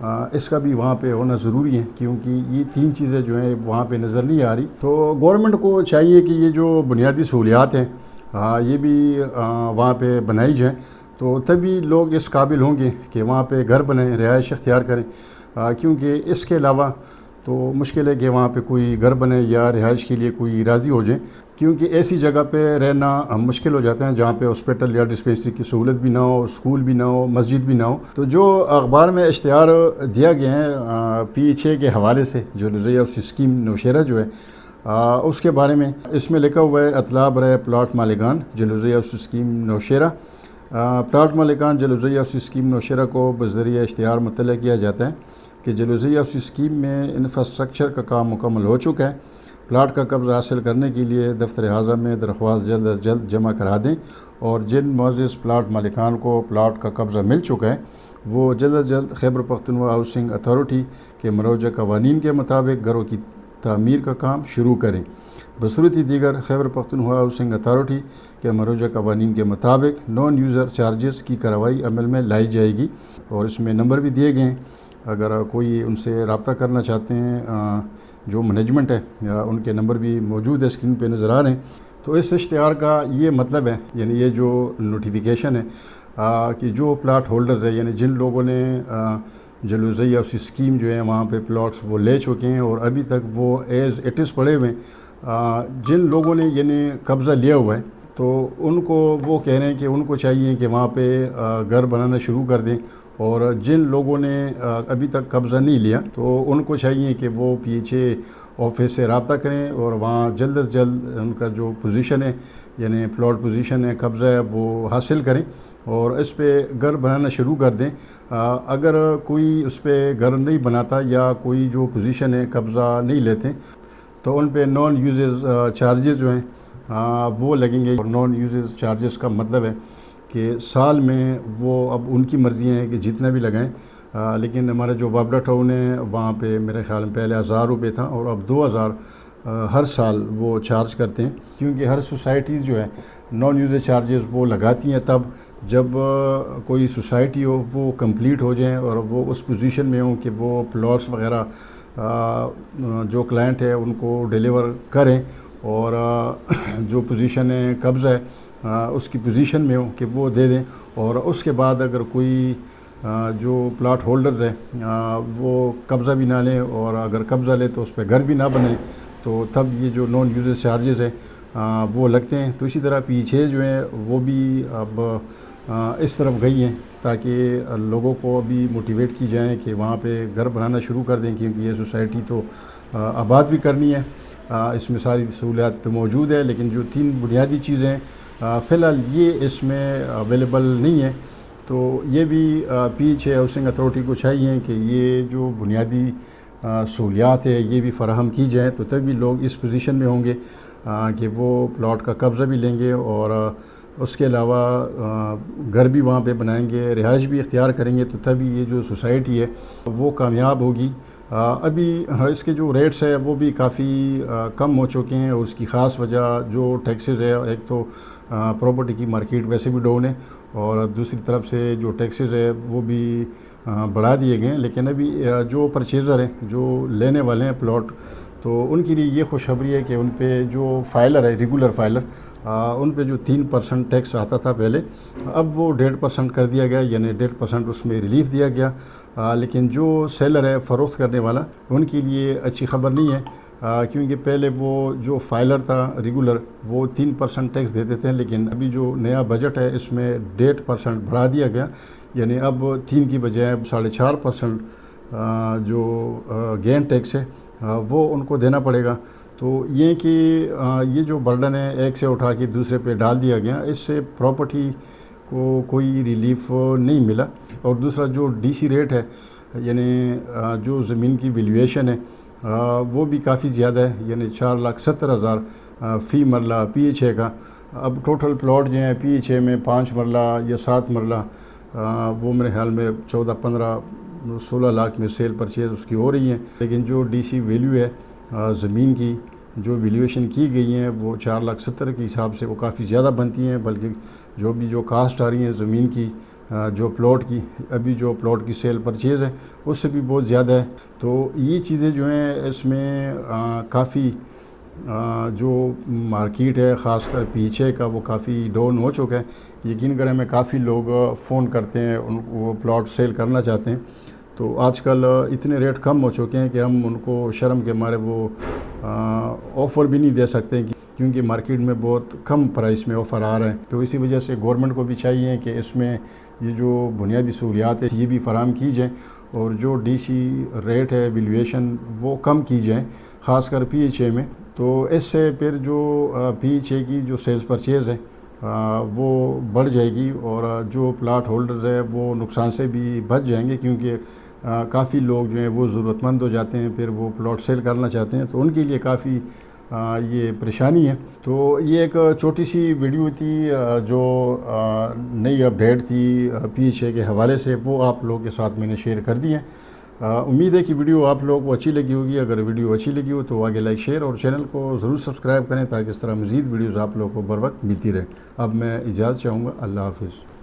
اس کا بھی وہاں پہ ہونا ضروری ہے، کیونکہ یہ تین چیزیں جو ہیں وہاں پہ نظر نہیں آ رہی۔ تو گورنمنٹ کو چاہیے کہ یہ جو بنیادی سہولیات ہیں یہ بھی وہاں پہ بنائی جائیں، تو تبھی لوگ اس قابل ہوں گے کہ وہاں پہ گھر بنائیں، رہائش اختیار کریں، کیونکہ اس کے علاوہ تو مشکل ہے کہ وہاں پہ کوئی گھر بنے یا رہائش کے لیے کوئی راضی ہو جائے، کیونکہ ایسی جگہ پہ رہنا مشکل ہو جاتا ہے جہاں پہ ہاسپٹل یا ڈسپینسری کی سہولت بھی نہ ہو، اسکول بھی نہ ہو، مسجد بھی نہ ہو۔ تو جو اخبار میں اشتہار دیا گیا ہے PH کے حوالے سے، جو لزئی ہاؤس اسکیم نوشہرہ جو ہے اس کے بارے میں اس میں لکھا ہوا ہے: اطلاع برائے پلاٹ مالکان Jalozai house scheme Nowshera. Plot مالکان جلوزئی ہاؤس اسکیم نوشہرہ کو بذریعہ اشتہار مطلع کیا جاتا ہے کہ جلوزئی ہاؤس اسکیم میں انفراسٹرکچر کا کام مکمل ہو چکا ہے۔ پلاٹ کا قبضہ حاصل کرنے کے لیے دفتر اعظم میں درخواست جلد از جلد جمع کرا دیں، اور جن معزز پلاٹ مالکان کو پلاٹ کا قبضہ مل چکا ہے وہ جلد از جلد خیبر پختونخوا ہاؤسنگ اتھارٹی کے مروجہ قوانین کے مطابق گھروں کی تعمیر کا کام شروع کریں۔ بصورت دیگر خیبر پختونخوا ہاؤسنگ اتھارٹی کے مروجہ قوانین کے مطابق نان یوزر چارجز کی کارروائی عمل میں لائی جائے گی، اور اس میں نمبر بھی دیے گئے ہیں، اگر کوئی ان سے رابطہ کرنا چاہتے ہیں جو مینجمنٹ ہے ان کے نمبر بھی موجود ہے، اسکرین پہ نظر آ رہے ہیں۔ تو اس اشتہار کا یہ مطلب ہے، یعنی یہ جو نوٹیفیکیشن ہے کہ جو پلاٹ ہولڈرز ہیں، یعنی جن لوگوں نے جلوزئی ہاؤس اسکیم جو ہے وہاں پہ پلاٹس وہ لے چکے ہیں اور ابھی تک وہ ایز اٹ از پڑے ہوئے ہیں، جن لوگوں نے یعنی قبضہ لیا ہوا ہے تو ان کو وہ کہہ رہے ہیں کہ ان کو چاہیے کہ وہاں پہ گھر بنانا شروع کر دیں، اور جن لوگوں نے ابھی تک قبضہ نہیں لیا تو ان کو چاہیے کہ وہ PH آفس سے رابطہ کریں اور وہاں جلد از جلد ان کا جو پوزیشن ہے، یعنی پلاٹ پوزیشن ہے، قبضہ ہے، وہ حاصل کریں اور اس پہ گھر بنانا شروع کر دیں۔ اگر کوئی اس پہ گھر نہیں بناتا یا کوئی جو پوزیشن ہے قبضہ نہیں لیتے تو ان پہ نان یوزز چارجز جو ہیں وہ لگیں گے، اور نان یوزز چارجز کا مطلب ہے کہ سال میں وہ اب ان کی مرضی ہے کہ جتنا بھی لگائیں، لیکن ہمارے جو وابڈا ٹاؤن ہے وہاں پہ میرے خیال میں پہلے 1000 روپے تھا اور اب 2000 ہر سال وہ چارج کرتے ہیں، کیونکہ ہر سوسائٹیز جو ہے نان یوزر چارجز وہ لگاتی ہیں تب جب کوئی سوسائٹی ہو وہ کمپلیٹ ہو جائیں اور وہ اس پوزیشن میں ہوں کہ وہ پلاٹس وغیرہ جو کلائنٹ ہے ان کو ڈیلیور کریں، اور جو پوزیشن ہے قبضہ ہے اس کی پوزیشن میں ہو کہ وہ دے دیں، اور اس کے بعد اگر کوئی جو پلاٹ ہولڈر ہے وہ قبضہ بھی نہ لیں، اور اگر قبضہ لے تو اس پہ گھر بھی نہ بنیں، تو تب یہ جو نان یوزر چارجز ہیں وہ لگتے ہیں۔ تو اسی طرح PH جو ہیں وہ بھی اب اس طرف گئی ہیں تاکہ لوگوں کو ابھی موٹیویٹ کی جائیں کہ وہاں پہ گھر بنانا شروع کر دیں، کیونکہ یہ سوسائٹی تو آباد بھی کرنی ہے، اس میں ساری سہولیات موجود ہے، لیکن جو 3 بنیادی چیزیں فی الحال یہ اس میں اویلیبل نہیں ہے۔ تو یہ بھی PH ہاؤسنگ اتھارٹی کو چاہیے کہ یہ جو بنیادی سہولیات ہے یہ بھی فراہم کی جائیں، تو تبھی لوگ اس پوزیشن میں ہوں گے کہ وہ پلاٹ کا قبضہ بھی لیں گے، اور اس کے علاوہ گھر بھی وہاں پہ بنائیں گے، رہائش بھی اختیار کریں گے، تو تبھی یہ جو سوسائٹی ہے وہ کامیاب ہوگی۔ ابھی اس کے جو ریٹس ہے وہ بھی کافی کم ہو چکے ہیں، اور اس کی خاص وجہ جو ٹیکسز ہے، ایک تو پراپرٹی کی مارکیٹ ویسے بھی ڈاؤن ہے، اور دوسری طرف سے جو ٹیکسز ہے وہ بھی بڑھا دیے گئے ہیں، لیکن ابھی جو پرچیزر ہیں، جو لینے والے ہیں پلاٹ، تو ان کے لیے یہ خوشخبری ہے کہ ان پہ جو فائلر ہے، ریگولر فائلر، ان پہ جو 3% ٹیکس آتا تھا پہلے، اب وہ 1.5% کر دیا گیا، یعنی 1.5% اس میں ریلیف دیا گیا۔ لیکن جو سیلر ہے، فروخت کرنے والا، ان کے لیے اچھی خبر نہیں ہے، کیونکہ پہلے وہ جو فائلر تھا ریگولر وہ 3% ٹیکس دیتے تھے، لیکن ابھی جو نیا بجٹ ہے اس میں 1.5% بڑھا دیا گیا، یعنی اب 3 کی بجائے 4.5% جو گین ٹیکس ہے وہ ان کو دینا پڑے گا۔ تو یہ کہ یہ جو برڈن ہے ایک سے اٹھا کے دوسرے پہ ڈال دیا گیا، اس سے پراپرٹی کو کوئی ریلیف نہیں ملا۔ اور دوسرا جو DC ریٹ ہے، یعنی جو زمین کی ویلیویشن ہے وہ بھی کافی زیادہ ہے، یعنی 4,70,000 فی مرلہ PH کا۔ اب ٹوٹل پلاٹ جو ہیں PH میں 5 مرلہ یا 7 مرلہ، وہ میرے خیال میں 14-15-16 لاکھ میں سیل پرچیز اس کی ہو رہی ہیں، لیکن جو DC ویلیو ہے زمین کی، جو ویلیویشن کی گئی ہیں وہ 4,70,000 کے حساب سے وہ کافی زیادہ بنتی ہیں، بلکہ جو کاسٹ آ رہی ہیں زمین کی جو پلاٹ کی ابھی جو پلاٹ کی سیل پرچیز ہے اس سے بھی بہت زیادہ ہے. تو یہ چیزیں جو ہیں اس میں کافی جو مارکیٹ ہے خاص کر پیچھے کا وہ کافی ڈاؤن ہو چکا ہے. یقین کریں میں کافی لوگ فون کرتے ہیں ان کو وہ پلاٹ سیل کرنا چاہتے ہیں. تو آج کل اتنے ریٹ کم ہو چکے ہیں کہ ہم ان کو شرم کے مارے وہ آفر بھی نہیں دے سکتے کیونکہ مارکیٹ میں بہت کم پرائس میں آفر آ رہا ہے. تو اسی وجہ سے گورنمنٹ کو بھی چاہیے کہ اس میں یہ جو بنیادی سہولیات ہے یہ بھی فراہم کی جائیں اور جو ڈی سی ریٹ ہے ویلیویشن وہ کم کی جائیں خاص کر پی ایچ اے میں. تو اس سے پھر جو پی ایچ اے کی جو سیلز پرچیز ہے وہ بڑھ جائے گی اور جو پلاٹ ہولڈرز ہے وہ نقصان سے بھی بچ جائیں گے کیونکہ کافی لوگ جو ہیں وہ ضرورت مند ہو جاتے ہیں پھر وہ پلاٹ سیل کرنا چاہتے ہیں تو ان کے لیے کافی یہ پریشانی ہے. تو یہ ایک چھوٹی سی ویڈیو تھی جو نئی اپڈیٹ تھی پی ایچ اے کے حوالے سے وہ آپ لوگوں کے ساتھ میں نے شیئر کر دی ہے. امید ہے کہ ویڈیو آپ لوگوں کو اچھی لگی ہوگی. اگر ویڈیو اچھی لگی ہو تو آگے لائک شیئر اور چینل کو ضرور سبسکرائب کریں تاکہ اس طرح مزید ویڈیوز آپ لوگوں کو بر وقت ملتی رہے. اب میں اجازت چاہوں گا. اللہ حافظ.